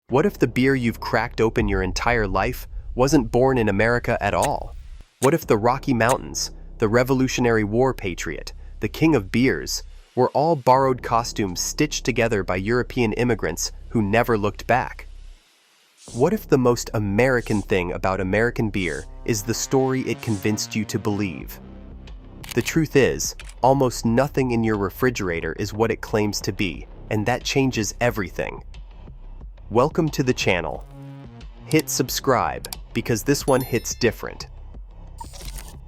What if the beer you've cracked open your entire life wasn't born in America at all? What if the Rocky Mountains, the Revolutionary War patriot, the king of beers, were all borrowed costumes stitched together by European immigrants who never looked back? What if the most American thing about American beer is the story it convinced you to believe? The truth is, almost nothing in your refrigerator is what it claims to be, and that changes everything. Welcome to the channel. Hit subscribe, because this one hits different.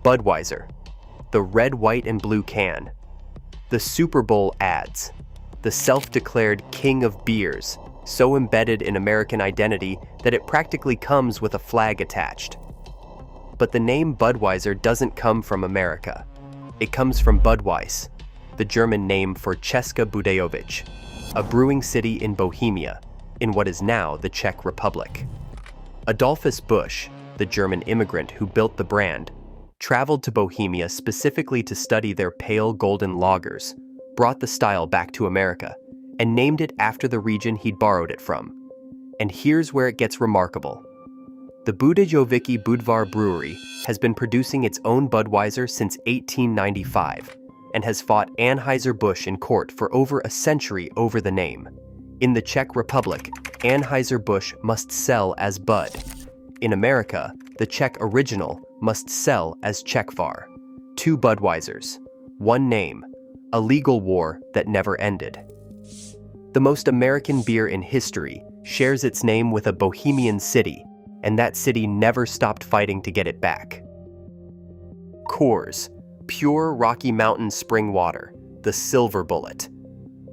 Budweiser. The red, white, and blue can. The Super Bowl ads. The self-declared king of beers, so embedded in American identity that it practically comes with a flag attached. But the name Budweiser doesn't come from America. It comes from Budweis, the German name for Česká Budějovice, a brewing city in Bohemia, in what is now the Czech Republic. Adolphus Busch, the German immigrant who built the brand, traveled to Bohemia specifically to study their pale golden lagers, brought the style back to America, and named it after the region he'd borrowed it from. And here's where it gets remarkable. The Budějovice Budvar brewery has been producing its own Budweiser since 1895 and has fought Anheuser-Busch in court for over a century over the name. In the Czech Republic, Anheuser-Busch must sell as Bud. In America, the Czech original must sell as Czechvar. Two Budweisers, one name, a legal war that never ended. The most American beer in history shares its name with a Bohemian city, and that city never stopped fighting to get it back. Coors, pure Rocky Mountain spring water, the silver bullet.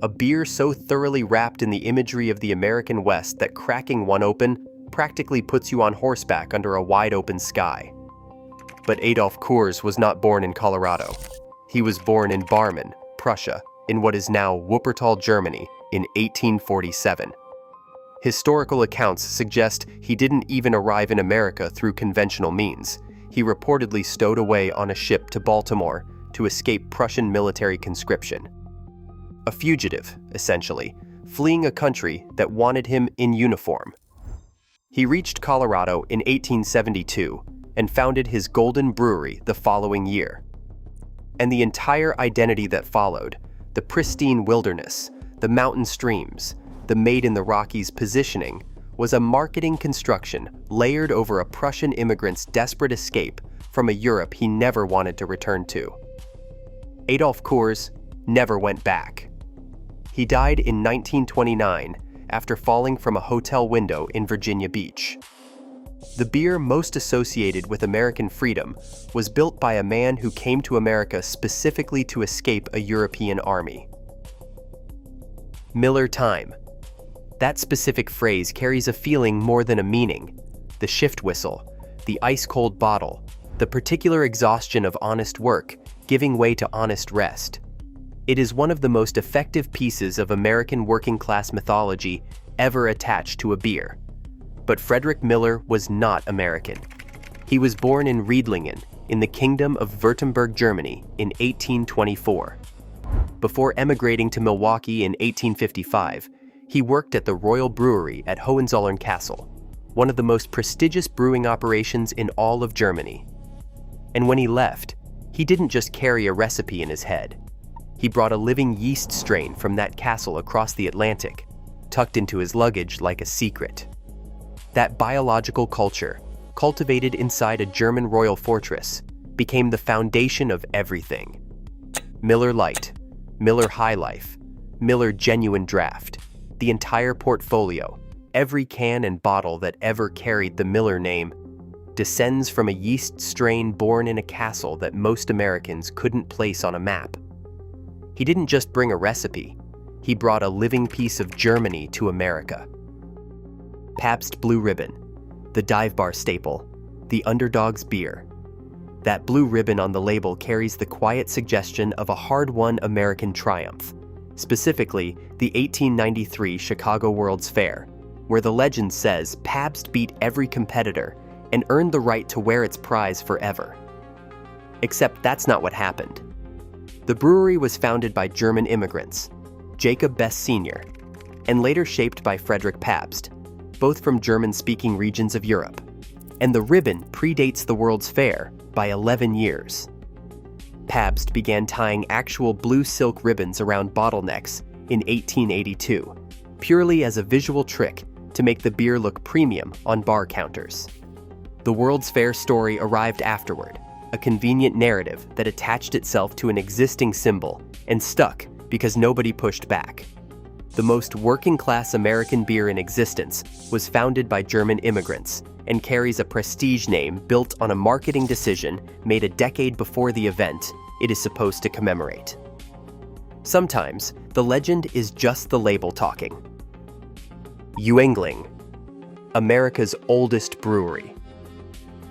A beer so thoroughly wrapped in the imagery of the American West that cracking one open practically puts you on horseback under a wide-open sky. But Adolf Coors was not born in Colorado. He was born in Barmen, Prussia, in what is now Wuppertal, Germany, in 1847. Historical accounts suggest he didn't even arrive in America through conventional means. He reportedly stowed away on a ship to Baltimore to escape Prussian military conscription. A fugitive, essentially, fleeing a country that wanted him in uniform. He reached Colorado in 1872 and founded his Golden Brewery the following year. And the entire identity that followed, the pristine wilderness, the mountain streams, the Made in the Rockies positioning, was a marketing construction layered over a Prussian immigrant's desperate escape from a Europe he never wanted to return to. Adolf Coors never went back. He died in 1929 after falling from a hotel window in Virginia Beach. The beer most associated with American freedom was built by a man who came to America specifically to escape a European army. Miller Time. That specific phrase carries a feeling more than a meaning. The shift whistle, the ice-cold bottle, the particular exhaustion of honest work, giving way to honest rest. It is one of the most effective pieces of American working-class mythology ever attached to a beer. But Frederick Miller was not American. He was born in Riedlingen, in the Kingdom of Württemberg, Germany, in 1824. Before emigrating to Milwaukee in 1855, he worked at the Royal Brewery at Hohenzollern Castle, one of the most prestigious brewing operations in all of Germany. And when he left, he didn't just carry a recipe in his head. He brought a living yeast strain from that castle across the Atlantic, tucked into his luggage like a secret. That biological culture, cultivated inside a German royal fortress, became the foundation of everything. Miller Lite, Miller High Life, Miller Genuine Draft, the entire portfolio, every can and bottle that ever carried the Miller name, descends from a yeast strain born in a castle that most Americans couldn't place on a map. He didn't just bring a recipe, he brought a living piece of Germany to America. Pabst Blue Ribbon, the dive bar staple, the underdog's beer. That blue ribbon on the label carries the quiet suggestion of a hard-won American triumph, specifically the 1893 Chicago World's Fair, where the legend says Pabst beat every competitor and earned the right to wear its prize forever. Except that's not what happened. The brewery was founded by German immigrants, Jacob Best Sr., and later shaped by Frederick Pabst. both from German-speaking regions of Europe. And the ribbon predates the World's Fair by 11 years. Pabst began tying actual blue silk ribbons around bottlenecks in 1882, purely as a visual trick to make the beer look premium on bar counters. The World's Fair story arrived afterward, a convenient narrative that attached itself to an existing symbol and stuck because nobody pushed back. The most working-class American beer in existence was founded by German immigrants and carries a prestige name built on a marketing decision made a decade before the event it is supposed to commemorate. Sometimes, the legend is just the label talking. Yuengling, America's oldest brewery.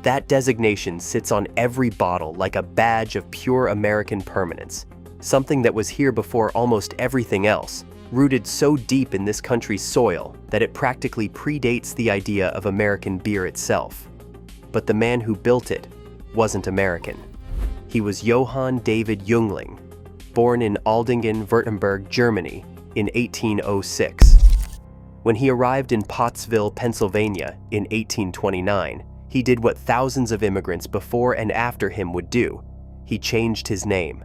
That designation sits on every bottle like a badge of pure American permanence, something that was here before almost everything else, rooted so deep in this country's soil that it practically predates the idea of American beer itself. But the man who built it wasn't American. He was Johann David Yuengling, born in Aldingen, Württemberg, Germany in 1806. When he arrived in Pottsville, Pennsylvania in 1829, he did what thousands of immigrants before and after him would do. He changed his name.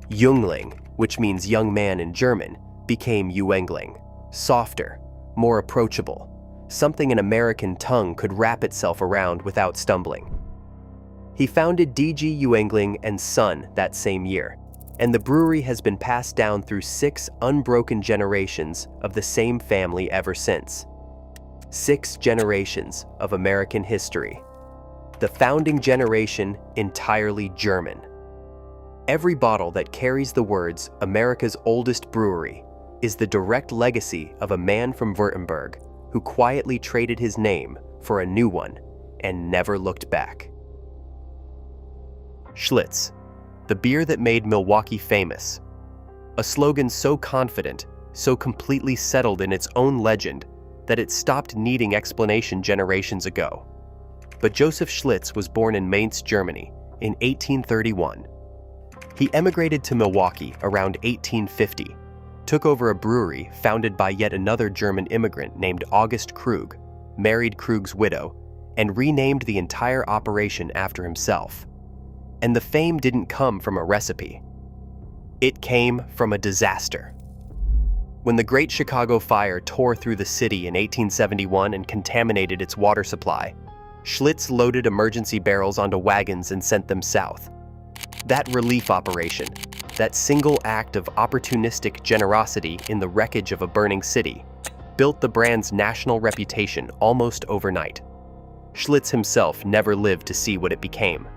Jüngling, which means young man in German, became Yuengling, softer, more approachable, something an American tongue could wrap itself around without stumbling. He founded D.G. Yuengling and Son that same year, and the brewery has been passed down through 6 unbroken generations of the same family ever since. 6 generations of American history. The founding generation entirely German. Every bottle that carries the words America's oldest brewery is the direct legacy of a man from Württemberg who quietly traded his name for a new one and never looked back. Schlitz, the beer that made Milwaukee famous. A slogan so confident, so completely settled in its own legend that it stopped needing explanation generations ago. But Joseph Schlitz was born in Mainz, Germany in 1831. He emigrated to Milwaukee around 1850, took over a brewery founded by yet another German immigrant named August Krug, married Krug's widow, and renamed the entire operation after himself. And the fame didn't come from a recipe. It came from a disaster. When the Great Chicago Fire tore through the city in 1871 and contaminated its water supply, Schlitz loaded emergency barrels onto wagons and sent them south. That relief operation, that single act of opportunistic generosity in the wreckage of a burning city, built the brand's national reputation almost overnight. Schlitz himself never lived to see what it became.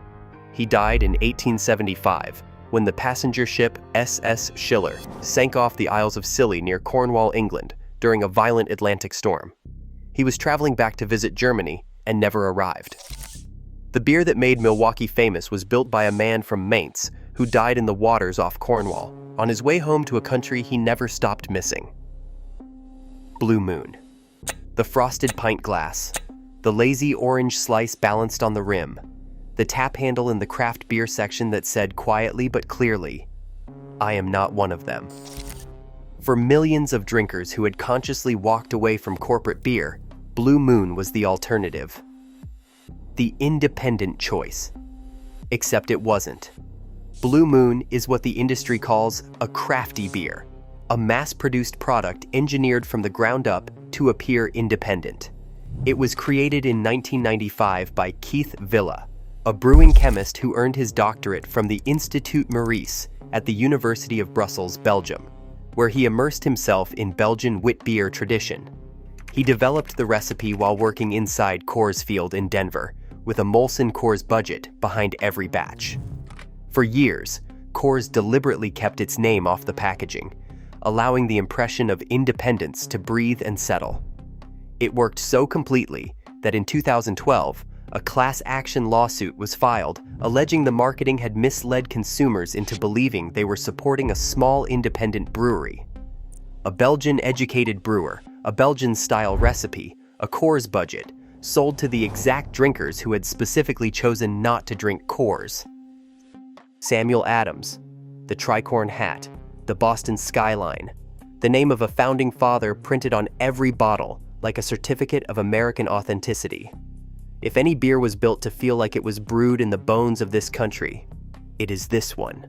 He died in 1875 when the passenger ship SS Schiller sank off the Isles of Scilly near Cornwall, England, during a violent Atlantic storm. He was traveling back to visit Germany and never arrived. The beer that made Milwaukee famous was built by a man from Mainz who died in the waters off Cornwall on his way home to a country he never stopped missing. Blue Moon. The frosted pint glass, the lazy orange slice balanced on the rim, the tap handle in the craft beer section that said quietly but clearly, "I am not one of them." For millions of drinkers who had consciously walked away from corporate beer, Blue Moon was the alternative. The independent choice. Except it wasn't. Blue Moon is what the industry calls a crafty beer, a mass-produced product engineered from the ground up to appear independent. It was created in 1995 by Keith Villa, a brewing chemist who earned his doctorate from the Institut Maurice at the University of Brussels, Belgium, where he immersed himself in Belgian wit beer tradition. He developed the recipe while working inside Coors Field in Denver, with a Molson Coors budget behind every batch. For years, Coors deliberately kept its name off the packaging, allowing the impression of independence to breathe and settle. It worked so completely that in 2012, a class action lawsuit was filed alleging the marketing had misled consumers into believing they were supporting a small independent brewery. A Belgian-educated brewer, a Belgian-style recipe, a Coors budget, sold to the exact drinkers who had specifically chosen not to drink Coors. Samuel Adams, the tricorn hat, the Boston skyline, the name of a founding father printed on every bottle, like a certificate of American authenticity. If any beer was built to feel like it was brewed in the bones of this country, it is this one.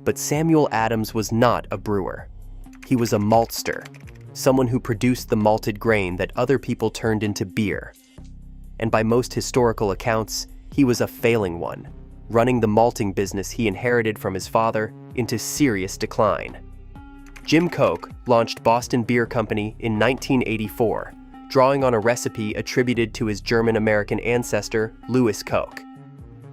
But Samuel Adams was not a brewer. He was a maltster, someone who produced the malted grain that other people turned into beer. And by most historical accounts, he was a failing one, running the malting business he inherited from his father into serious decline. Jim Koch launched Boston Beer Company in 1984, drawing on a recipe attributed to his German-American ancestor, Louis Koch.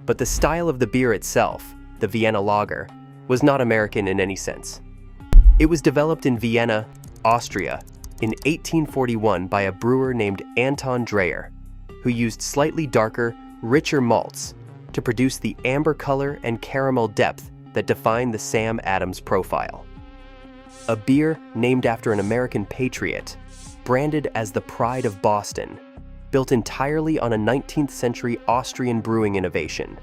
But the style of the beer itself, the Vienna lager, was not American in any sense. It was developed in Vienna, Austria, in 1841 by a brewer named Anton Dreher, who used slightly darker, richer malts to produce the amber color and caramel depth that define the Sam Adams profile. A beer named after an American patriot, branded as the Pride of Boston, built entirely on a 19th century Austrian brewing innovation.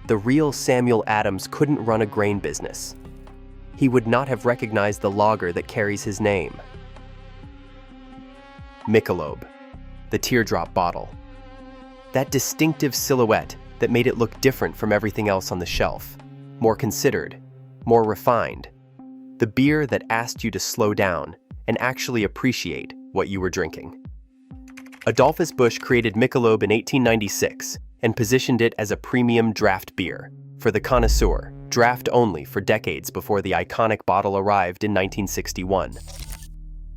The real Samuel Adams couldn't run a grain business. He would not have recognized the lager that carries his name. Michelob, the teardrop bottle. That distinctive silhouette that made it look different from everything else on the shelf, more considered, more refined. The beer that asked you to slow down and actually appreciate what you were drinking. Adolphus Busch created Michelob in 1896 and positioned it as a premium draft beer, for the connoisseur, draft only for decades before the iconic bottle arrived in 1961.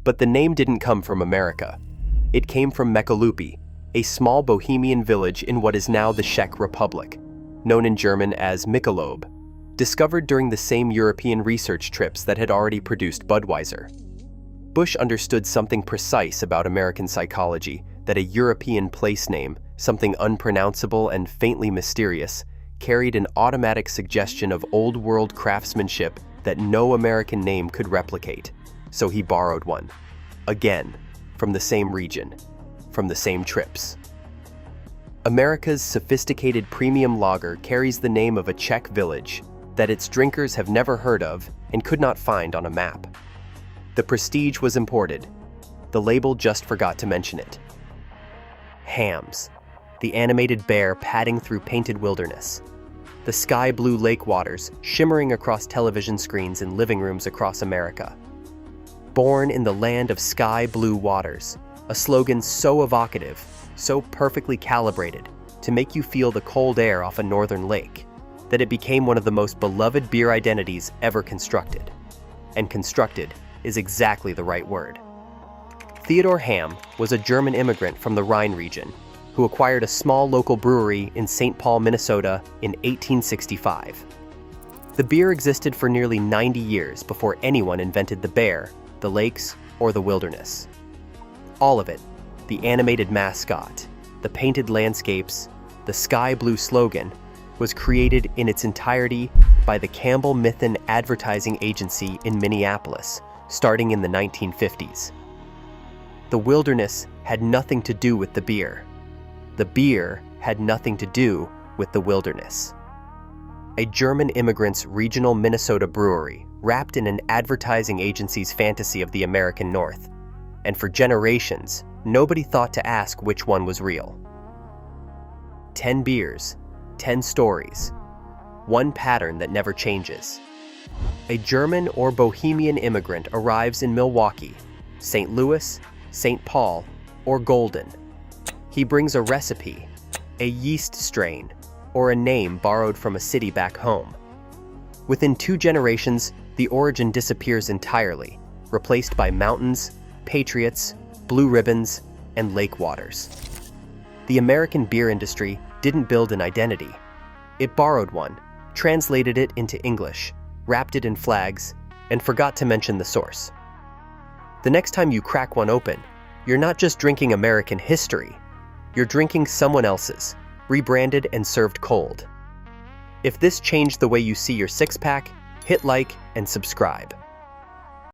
But the name didn't come from America. It came from Mechaloupy, a small Bohemian village in what is now the Czech Republic, known in German as Michelob, discovered during the same European research trips that had already produced Budweiser. Busch understood something precise about American psychology, that a European place name, something unpronounceable and faintly mysterious, carried an automatic suggestion of old-world craftsmanship that no American name could replicate. So he borrowed one. Again, from the same region, from the same trips. America's sophisticated premium lager carries the name of a Czech village that its drinkers have never heard of and could not find on a map. The prestige was imported. The label just forgot to mention it. Hams, the animated bear padding through painted wilderness. The sky-blue lake waters shimmering across television screens in living rooms across America. Born in the land of sky-blue waters, a slogan so evocative, so perfectly calibrated to make you feel the cold air off a northern lake, that it became one of the most beloved beer identities ever constructed. And constructed is exactly the right word. Theodor Hamm was a German immigrant from the Rhine region who acquired a small local brewery in St. Paul, Minnesota in 1865. The beer existed for nearly 90 years before anyone invented the bear, the lakes, or the wilderness. All of it, the animated mascot, the painted landscapes, the sky blue slogan, was created in its entirety by the Campbell Mithun Advertising Agency in Minneapolis, starting in the 1950s. The wilderness had nothing to do with the beer. The beer had nothing to do with the wilderness. A German immigrant's regional Minnesota brewery, wrapped in an advertising agency's fantasy of the American North. And for generations, nobody thought to ask which one was real. 10 beers, 10 stories, one pattern that never changes. A German or Bohemian immigrant arrives in Milwaukee, St. Louis, St. Paul, or Golden. He brings a recipe, a yeast strain, or a name borrowed from a city back home. Within 2 generations, the origin disappears entirely, replaced by mountains, patriots, blue ribbons, and lake waters. The American beer industry didn't build an identity. It borrowed one, translated it into English, wrapped it in flags, and forgot to mention the source. The next time you crack one open, you're not just drinking American history, you're drinking someone else's, rebranded and served cold. If this changed the way you see your six-pack, hit like and subscribe.